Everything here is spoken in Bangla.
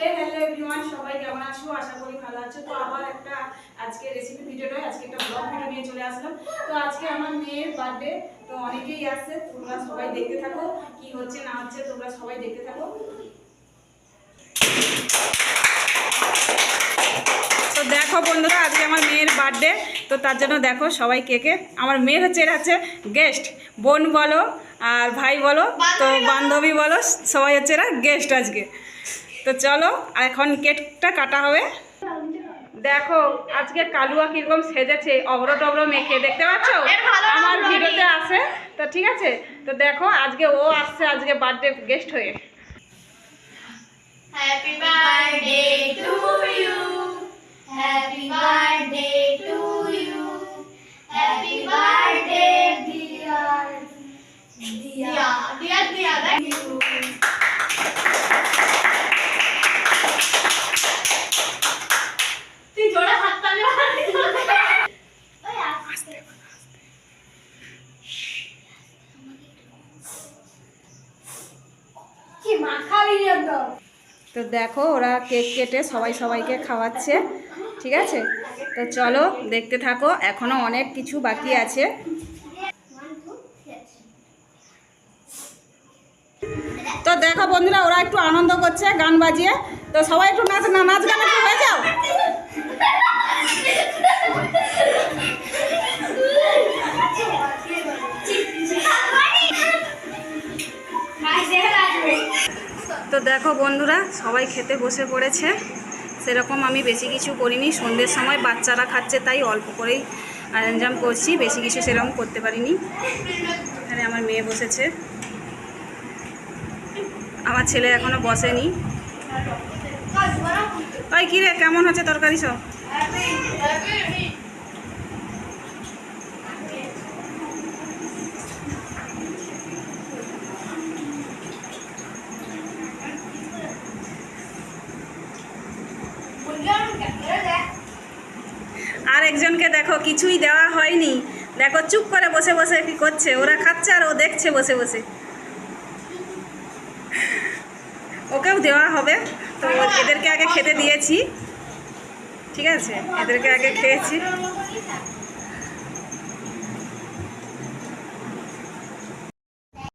হ্যালো এভরিওয়ান, সবাই কেমন আছো? আশা করি ভালো আছো। তো আবার একটা আজকে রেসিপি ভিডিও নয়, আজকে একটা ব্লগ ভিডিও নিয়ে চলে আসলাম। তো আজকে আমার মেয়ের বার্থডে, তো অনেকেই আসছে। তোমরা সবাই দেখতে থাকো কি হচ্ছে না হচ্ছে, তোমরা সবাই দেখতে থাকো। তো দেখো বন্ধুরা, আজকে আমার মেয়ের বার্থডে, তো তার জন্য দেখো সবাই কেকে। আমার মেয়ের হচ্ছে গেস্ট, বোন বলো আর ভাই বলো, তো বান্ধবী বলো, সবাই হচ্ছে এরা গেস্ট আজকে। তো চলো এখন কেকটা কাটা হবে। দেখো আজকে কালুয়া কিরকম সেজেছে, অভ্র টভ্র মেখে, দেখতে পাচ্ছ আমার ভিডিওতে আছে। তো ঠিক আছে, তো দেখো আজকে ও আসছে আজকে বার্থডে গেস্ট হয়ে। Happy birthday to you, happy birthday to you, happy birthday dear Dia Dia দিয়া থ্যাংক ইউ। তুই জোরে হাত তালি মারলি ওই আস্তে কি মাখাবি একদম। তো দেখো ওরা কেক কেটে সবাই সবাইকে খাওয়াচ্ছে, ঠিক আছে। তো চলো দেখতে থাকো, এখনো অনেক কিছু বাকি আছে। তো দেখো বন্ধুরা, ওরা একটু আনন্দ করছে গান বাজিয়ে। তো সবাই একটু নাচ গান একটু হয়ে যাও। তো দেখো বন্ধুরা, সবাই খেতে বসে পড়েছে। সেরকম আমি বেশি কিছু করিনি, সন্ধ্যের সময় বাচ্চারা খাচ্ছে তাই অল্প করেই আয়োজন করছি, বেশি কিছু সেরকম করতে পারিনি। এখানে আমার মেয়ে বসেছে, আমার ছেলে এখনো বসেনি। তাই কি রে, কেমন হচ্ছে তরকারি সব? আর একজনকে দেখো কিছুই দেওয়া হয়নি, দেখো চুপ করে বসে বসে কি করছে, ওরা খাচ্ছে আর ও দেখছে বসে বসে। ওকেও দেওয়া হবে, তো এদেরকে আগে খেতে দিয়েছি, ঠিক আছে, এদেরকে আগে খেয়েছি।